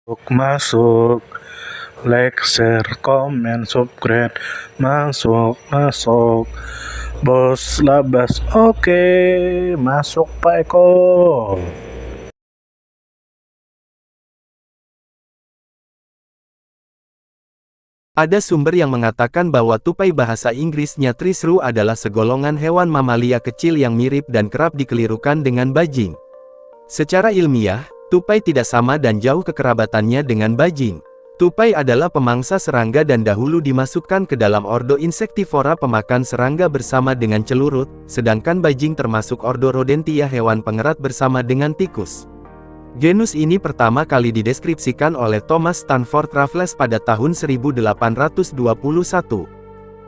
Masuk, like, share, comment, subscribe, masuk, bos labas, oke, masuk Pak Eko. Ada sumber yang mengatakan bahwa tupai bahasa Inggrisnya Trisru adalah segolongan hewan mamalia kecil yang mirip dan kerap dikelirukan dengan bajing. Secara ilmiah, tupai tidak sama dan jauh kekerabatannya dengan bajing. Tupai adalah pemangsa serangga dan dahulu dimasukkan ke dalam ordo Insectivora pemakan serangga bersama dengan celurut, sedangkan bajing termasuk ordo Rodentia hewan pengerat bersama dengan tikus. Genus ini pertama kali dideskripsikan oleh Thomas Stanford Raffles pada tahun 1821.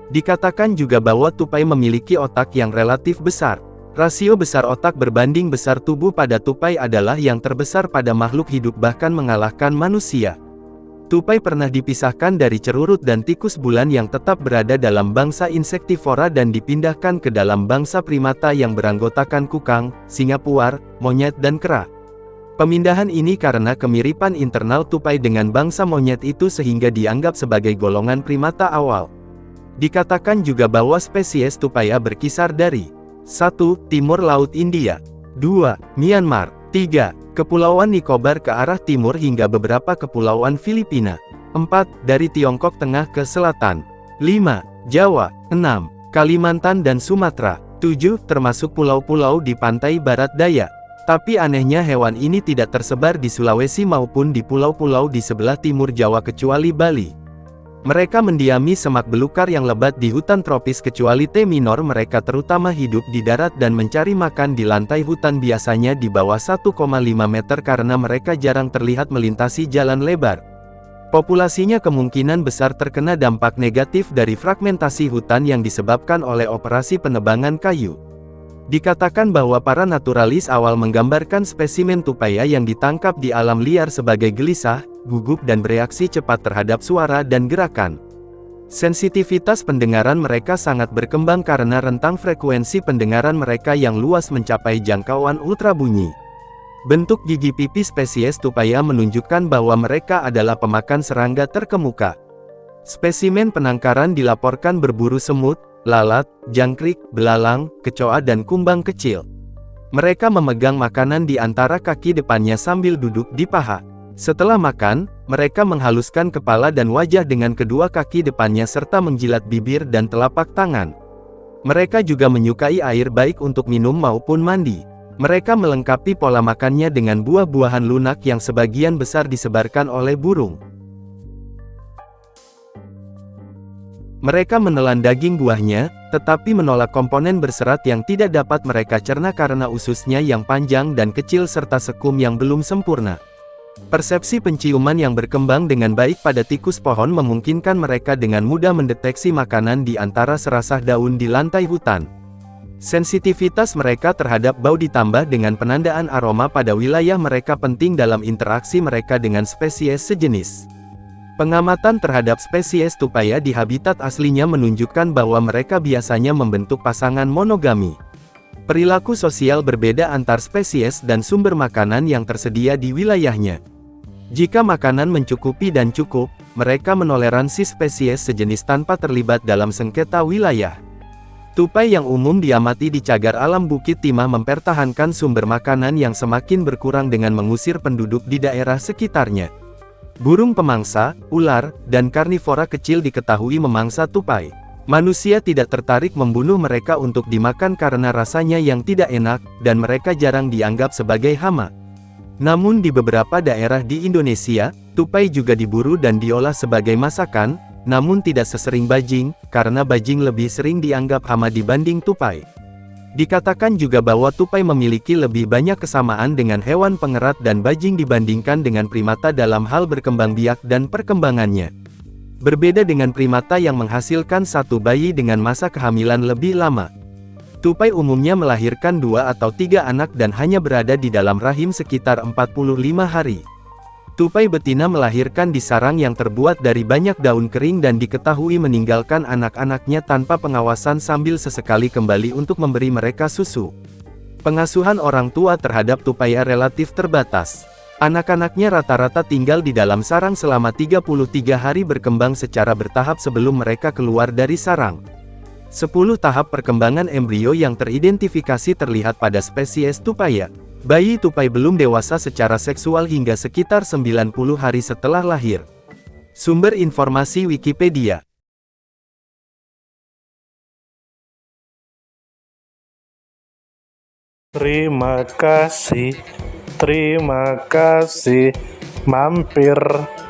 Dikatakan juga bahwa tupai memiliki otak yang relatif besar. Rasio besar otak berbanding besar tubuh pada tupai adalah yang terbesar pada makhluk hidup bahkan mengalahkan manusia. Tupai pernah dipisahkan dari cerurut dan tikus bulan yang tetap berada dalam bangsa Insectivora dan dipindahkan ke dalam bangsa primata yang beranggotakan kukang, singa puar, monyet dan kera. Pemindahan ini karena kemiripan internal tupai dengan bangsa monyet itu sehingga dianggap sebagai golongan primata awal. Dikatakan juga bahwa spesies tupaia berkisar dari 1. Timur Laut India 2. Myanmar 3. Kepulauan Nicobar ke arah timur hingga beberapa kepulauan Filipina 4. Dari Tiongkok Tengah ke selatan 5. Jawa 6. Kalimantan dan Sumatera 7. Termasuk pulau-pulau di pantai barat daya. Tapi anehnya hewan ini tidak tersebar di Sulawesi maupun di pulau-pulau di sebelah timur Jawa kecuali Bali. Mereka mendiami semak belukar yang lebat di hutan tropis kecuali T minor. Mereka terutama hidup di darat dan mencari makan di lantai hutan biasanya di bawah 1,5 meter karena mereka jarang terlihat melintasi jalan lebar. Populasinya kemungkinan besar terkena dampak negatif dari fragmentasi hutan yang disebabkan oleh operasi penebangan kayu. Dikatakan bahwa para naturalis awal menggambarkan spesimen tupaia yang ditangkap di alam liar sebagai gelisah, gugup dan bereaksi cepat terhadap suara dan gerakan. Sensitivitas pendengaran mereka sangat berkembang karena rentang frekuensi pendengaran mereka yang luas mencapai jangkauan ultrabunyi. Bentuk gigi pipi spesies tupaia menunjukkan bahwa mereka adalah pemakan serangga terkemuka. Spesimen penangkaran dilaporkan berburu semut, lalat, jangkrik, belalang, kecoa dan kumbang kecil. Mereka memegang makanan di antara kaki depannya sambil duduk di paha. Setelah makan, mereka menghaluskan kepala dan wajah dengan kedua kaki depannya serta menjilat bibir dan telapak tangan. Mereka juga menyukai air baik untuk minum maupun mandi. Mereka melengkapi pola makannya dengan buah-buahan lunak yang sebagian besar disebarkan oleh burung. Mereka menelan daging buahnya, tetapi menolak komponen berserat yang tidak dapat mereka cerna karena ususnya yang panjang dan kecil serta sekum yang belum sempurna. Persepsi penciuman yang berkembang dengan baik pada tikus pohon memungkinkan mereka dengan mudah mendeteksi makanan di antara serasah daun di lantai hutan. Sensitivitas mereka terhadap bau ditambah dengan penandaan aroma pada wilayah mereka penting dalam interaksi mereka dengan spesies sejenis. Pengamatan terhadap spesies tupaia di habitat aslinya menunjukkan bahwa mereka biasanya membentuk pasangan monogami. Perilaku sosial berbeda antar spesies dan sumber makanan yang tersedia di wilayahnya. Jika makanan mencukupi dan cukup, mereka menoleransi spesies sejenis tanpa terlibat dalam sengketa wilayah. Tupai yang umum diamati di cagar alam Bukit Timah mempertahankan sumber makanan yang semakin berkurang dengan mengusir penduduk di daerah sekitarnya. Burung pemangsa, ular, dan karnivora kecil diketahui memangsa tupai. Manusia tidak tertarik membunuh mereka untuk dimakan karena rasanya yang tidak enak, dan mereka jarang dianggap sebagai hama. Namun di beberapa daerah di Indonesia, tupai juga diburu dan diolah sebagai masakan, namun tidak sesering bajing, karena bajing lebih sering dianggap hama dibanding tupai. Dikatakan juga bahwa tupai memiliki lebih banyak kesamaan dengan hewan pengerat dan bajing dibandingkan dengan primata dalam hal berkembang biak dan perkembangannya. Berbeda dengan primata yang menghasilkan satu bayi dengan masa kehamilan lebih lama. Tupai umumnya melahirkan 2 atau 3 anak dan hanya berada di dalam rahim sekitar 45 hari. Tupai betina melahirkan di sarang yang terbuat dari banyak daun kering dan diketahui meninggalkan anak-anaknya tanpa pengawasan sambil sesekali kembali untuk memberi mereka susu. Pengasuhan orang tua terhadap tupaia relatif terbatas. Anak-anaknya rata-rata tinggal di dalam sarang selama 33 hari berkembang secara bertahap sebelum mereka keluar dari sarang. 10 tahap perkembangan embrio yang teridentifikasi terlihat pada spesies tupaia. Bayi tupai belum dewasa secara seksual hingga sekitar 90 hari setelah lahir. Sumber informasi Wikipedia. Terima kasih, mampir.